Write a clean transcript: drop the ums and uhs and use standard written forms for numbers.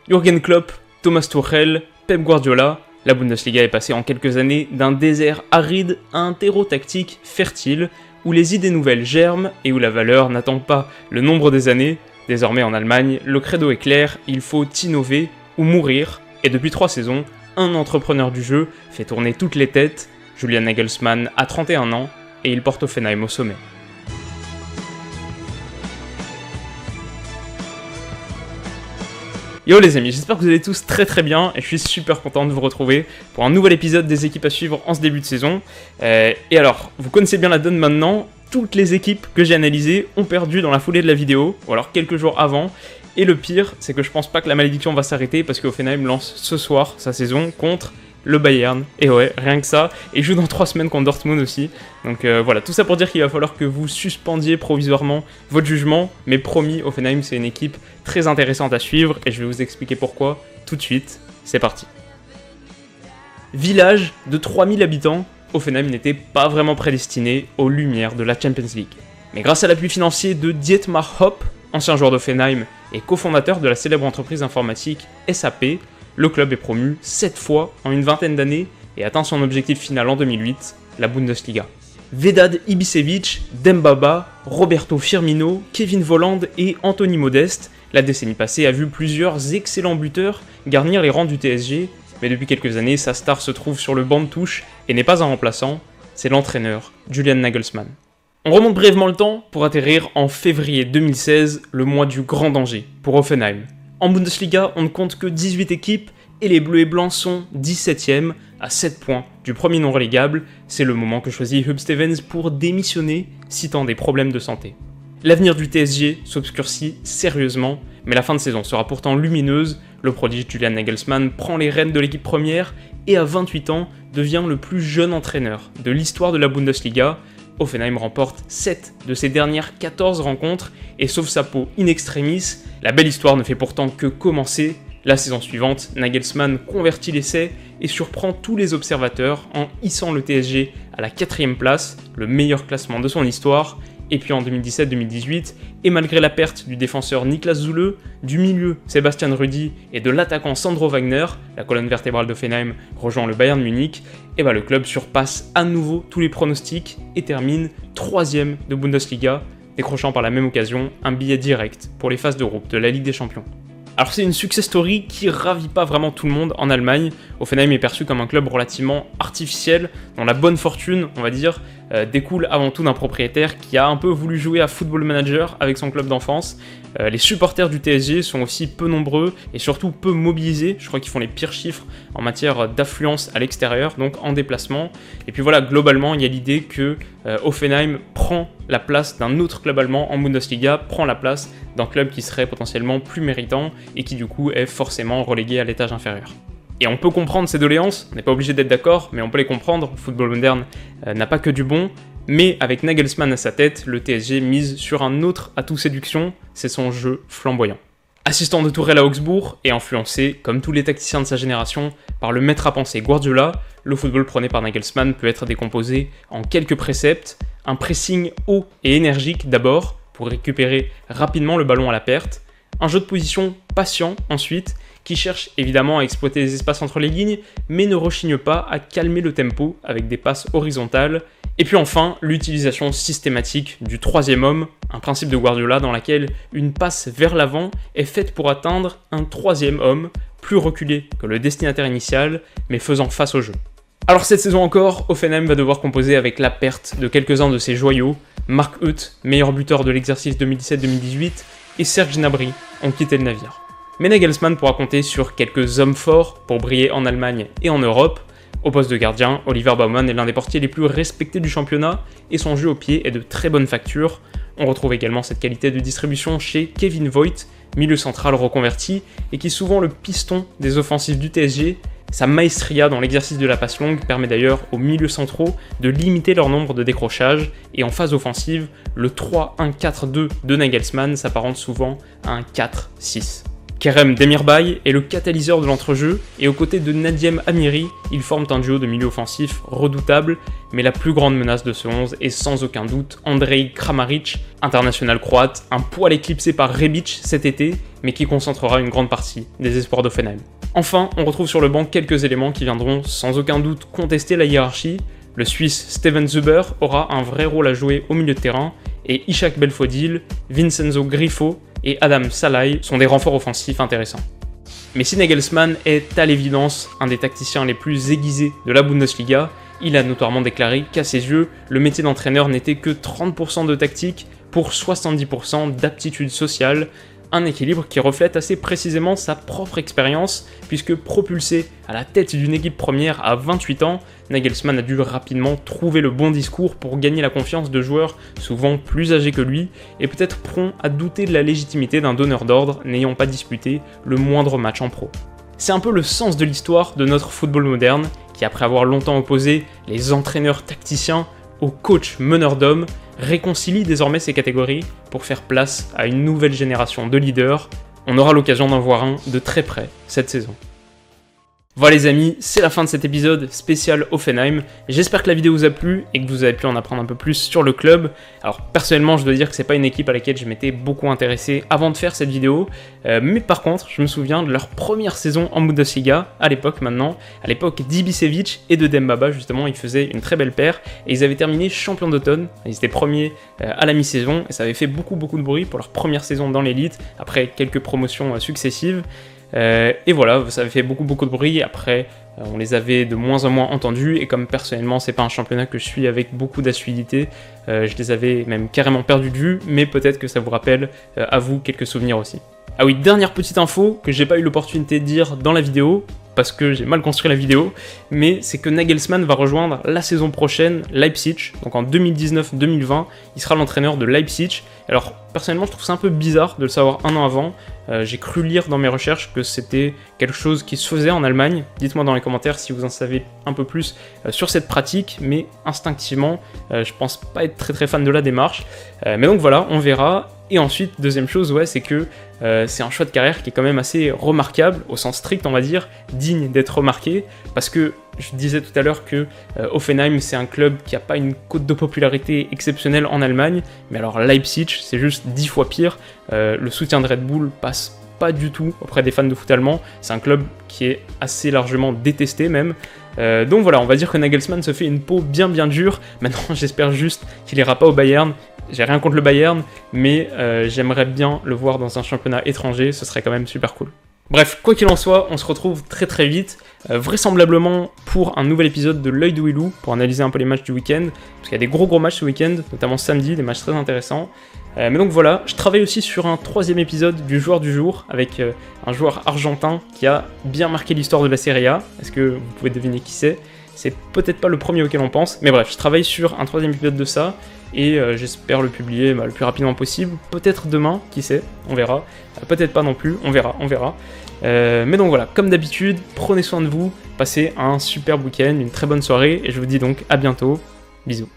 Jürgen Klopp, Thomas Tuchel, Pep Guardiola, la Bundesliga est passée en quelques années d'un désert aride à un terreau tactique fertile, où les idées nouvelles germent et où la valeur n'attend pas le nombre des années. Désormais en Allemagne, le credo est clair, il faut innover ou mourir, et depuis 3 saisons, un entrepreneur du jeu fait tourner toutes les têtes. Julian Nagelsmann a 31 ans et il porte Hoffenheim au sommet. Yo les amis, j'espère que vous allez tous très bien et je suis super content de vous retrouver pour un nouvel épisode des équipes à suivre en ce début de saison. Et alors, vous connaissez bien la donne maintenant, toutes les équipes que j'ai analysées ont perdu dans la foulée de la vidéo, ou alors quelques jours avant. Et le pire, c'est que je pense pas que la malédiction va s'arrêter parce que Hoffenheim lance ce soir sa saison contre le Bayern, et ouais, rien que ça, et joue dans 3 semaines contre Dortmund aussi. Donc voilà, tout ça pour dire qu'il va falloir que vous suspendiez provisoirement votre jugement, mais promis, Hoffenheim c'est une équipe très intéressante à suivre, et je vais vous expliquer pourquoi tout de suite. C'est parti. Village de 3000 habitants, Hoffenheim n'était pas vraiment prédestiné aux lumières de la Champions League. Mais grâce à l'appui financier de Dietmar Hopp, ancien joueur d'Hoffenheim et cofondateur de la célèbre entreprise informatique SAP, le club est promu 7 fois en une vingtaine d'années et atteint son objectif final en 2008, la Bundesliga. Vedad Ibišević, Dembaba, Roberto Firmino, Kevin Volland et Anthony Modeste, la décennie passée a vu plusieurs excellents buteurs garnir les rangs du TSG, mais depuis quelques années, sa star se trouve sur le banc de touche et n'est pas un remplaçant, c'est l'entraîneur, Julian Nagelsmann. On remonte brièvement le temps pour atterrir en février 2016, le mois du grand danger pour Hoffenheim. En Bundesliga, on ne compte que 18 équipes et les Bleus et Blancs sont 17e à 7 points du premier non relégable. C'est le moment que choisit Huub Stevens pour démissionner, citant des problèmes de santé. L'avenir du TSG s'obscurcit sérieusement, mais la fin de saison sera pourtant lumineuse. Le prodige Julian Nagelsmann prend les rênes de l'équipe première et à 28 ans devient le plus jeune entraîneur de l'histoire de la Bundesliga. Hoffenheim remporte 7 de ses dernières 14 rencontres et sauve sa peau in extremis. La belle histoire ne fait pourtant que commencer. La saison suivante, Nagelsmann convertit l'essai et surprend tous les observateurs en hissant le TSG à la 4ème place, le meilleur classement de son histoire. Et puis en 2017-2018, et malgré la perte du défenseur Niklas Süle, du milieu Sebastian Rudi et de l'attaquant Sandro Wagner, la colonne vertébrale d'Hoffenheim rejoint le Bayern Munich, et le club surpasse à nouveau tous les pronostics et termine 3ème de Bundesliga, décrochant par la même occasion un billet direct pour les phases de groupe de la Ligue des Champions. Alors c'est une success story qui ravit pas vraiment tout le monde en Allemagne. Hoffenheim est perçu comme un club relativement artificiel, dont la bonne fortune, on va dire, découle avant tout d'un propriétaire qui a un peu voulu jouer à Football Manager avec son club d'enfance. Les supporters du TSG sont aussi peu nombreux et surtout peu mobilisés. Je crois qu'ils font les pires chiffres en matière d'affluence à l'extérieur, donc en déplacement. Et puis voilà, globalement, il y a l'idée que Hoffenheim prend la place d'un autre club allemand en Bundesliga, prend la place d'un club qui serait potentiellement plus méritant et qui du coup est forcément relégué à l'étage inférieur. Et on peut comprendre ces doléances, on n'est pas obligé d'être d'accord, mais on peut les comprendre. Le football moderne n'a pas que du bon, mais avec Nagelsmann à sa tête, le TSG mise sur un autre atout séduction, c'est son jeu flamboyant. Assistant de Tuchel à Augsbourg et influencé, comme tous les tacticiens de sa génération, par le maître à penser Guardiola, le football prôné par Nagelsmann peut être décomposé en quelques préceptes. Un pressing haut et énergique d'abord, pour récupérer rapidement le ballon à la perte. Un jeu de position patient ensuite, qui cherche évidemment à exploiter les espaces entre les lignes, mais ne rechigne pas à calmer le tempo avec des passes horizontales. Et puis enfin, l'utilisation systématique du 3e homme, un principe de Guardiola dans lequel une passe vers l'avant est faite pour atteindre un 3e homme, plus reculé que le destinataire initial, mais faisant face au jeu. Alors cette saison encore, Hoffenheim va devoir composer avec la perte de quelques-uns de ses joyaux. Mark Hutt, meilleur buteur de l'exercice 2017-2018, et Serge Gnabry ont quitté le navire. Mais Nagelsmann pourra compter sur quelques hommes forts pour briller en Allemagne et en Europe. Au poste de gardien, Oliver Baumann est l'un des portiers les plus respectés du championnat et son jeu au pied est de très bonne facture. On retrouve également cette qualité de distribution chez Kevin Voigt, milieu central reconverti et qui est souvent le piston des offensives du TSG. Sa maestria dans l'exercice de la passe longue permet d'ailleurs aux milieux centraux de limiter leur nombre de décrochages et en phase offensive, le 3-1-4-2 de Nagelsmann s'apparente souvent à un 4-6. Kerem Demirbay est le catalyseur de l'entrejeu, et aux côtés de Nadiem Amiri, ils forment un duo de milieu offensif redoutable, mais la plus grande menace de ce 11 est sans aucun doute Andrej Kramaric, international croate, un poil éclipsé par Rebic cet été, mais qui concentrera une grande partie des espoirs d'Hoffenheim. Enfin, on retrouve sur le banc quelques éléments qui viendront sans aucun doute contester la hiérarchie. Le Suisse Steven Zuber aura un vrai rôle à jouer au milieu de terrain, et Ishak Belfodil, Vincenzo Grifo et Adam Salai sont des renforts offensifs intéressants. Mais si Nagelsmann est à l'évidence un des tacticiens les plus aiguisés de la Bundesliga, il a notoirement déclaré qu'à ses yeux, le métier d'entraîneur n'était que 30% de tactique pour 70% d'aptitude sociale, un équilibre qui reflète assez précisément sa propre expérience, puisque propulsé à la tête d'une équipe première à 28 ans, Nagelsmann a dû rapidement trouver le bon discours pour gagner la confiance de joueurs souvent plus âgés que lui, et peut-être prompt à douter de la légitimité d'un donneur d'ordre n'ayant pas disputé le moindre match en pro. C'est un peu le sens de l'histoire de notre football moderne, qui après avoir longtemps opposé les entraîneurs tacticiens aux coachs meneurs d'hommes, réconcilie désormais ces catégories pour faire place à une nouvelle génération de leaders. On aura l'occasion d'en voir un de très près cette saison. Voilà les amis, c'est la fin de cet épisode spécial Hoffenheim. J'espère que la vidéo vous a plu et que vous avez pu en apprendre un peu plus sur le club. Alors personnellement, je dois dire que c'est pas une équipe à laquelle je m'étais beaucoup intéressé avant de faire cette vidéo, mais par contre, je me souviens de leur première saison en Bundesliga, à l'époque d'Ibisevic et de Dembaba, justement, ils faisaient une très belle paire, et ils avaient terminé champions d'automne, ils étaient premiers à la mi-saison, et ça avait fait beaucoup de bruit pour leur première saison dans l'élite, après quelques promotions successives. Et voilà, ça avait fait beaucoup de bruit. Après, on les avait de moins en moins entendus, et comme personnellement c'est pas un championnat que je suis avec beaucoup d'assiduité, je les avais même carrément perdus de vue, mais peut-être que ça vous rappelle à vous quelques souvenirs aussi. Ah oui, dernière petite info que j'ai pas eu l'opportunité de dire dans la vidéo, parce que j'ai mal construit la vidéo, mais c'est que Nagelsmann va rejoindre la saison prochaine Leipzig, donc en 2019-2020, il sera l'entraîneur de Leipzig. Alors personnellement je trouve ça un peu bizarre de le savoir un an avant, j'ai cru lire dans mes recherches que c'était quelque chose qui se faisait en Allemagne, dites-moi dans les commentaires si vous en savez un peu plus sur cette pratique, mais instinctivement je pense pas être très fan de la démarche, mais donc voilà, on verra. Et ensuite, deuxième chose, ouais, c'est que c'est un choix de carrière qui est quand même assez remarquable, au sens strict on va dire, digne d'être remarqué, parce que je disais tout à l'heure que Hoffenheim c'est un club qui n'a pas une cote de popularité exceptionnelle en Allemagne, mais alors Leipzig c'est juste 10 fois pire, le soutien de Red Bull passe pas du tout auprès des fans de foot allemands, c'est un club qui est assez largement détesté même. Donc voilà, on va dire que Nagelsmann se fait une peau bien dure. Maintenant j'espère juste qu'il ira pas au Bayern. J'ai rien contre le Bayern, mais j'aimerais bien le voir dans un championnat étranger, ce serait quand même super cool. Bref, quoi qu'il en soit, on se retrouve très vite, vraisemblablement pour un nouvel épisode de l'œil de Willou, pour analyser un peu les matchs du week-end, parce qu'il y a des gros matchs ce week-end, notamment samedi, des matchs très intéressants. Mais donc voilà, je travaille aussi sur un 3e épisode du joueur du jour, avec un joueur argentin qui a bien marqué l'histoire de la Serie A. Est-ce que vous pouvez deviner qui c'est ? C'est peut-être pas le premier auquel on pense, mais bref, je travaille sur un 3e épisode de ça, et j'espère le publier le plus rapidement possible, peut-être demain, qui sait, on verra, peut-être pas non plus, on verra. Mais donc voilà, comme d'habitude, prenez soin de vous, passez un super week-end, une très bonne soirée, et je vous dis donc à bientôt, bisous.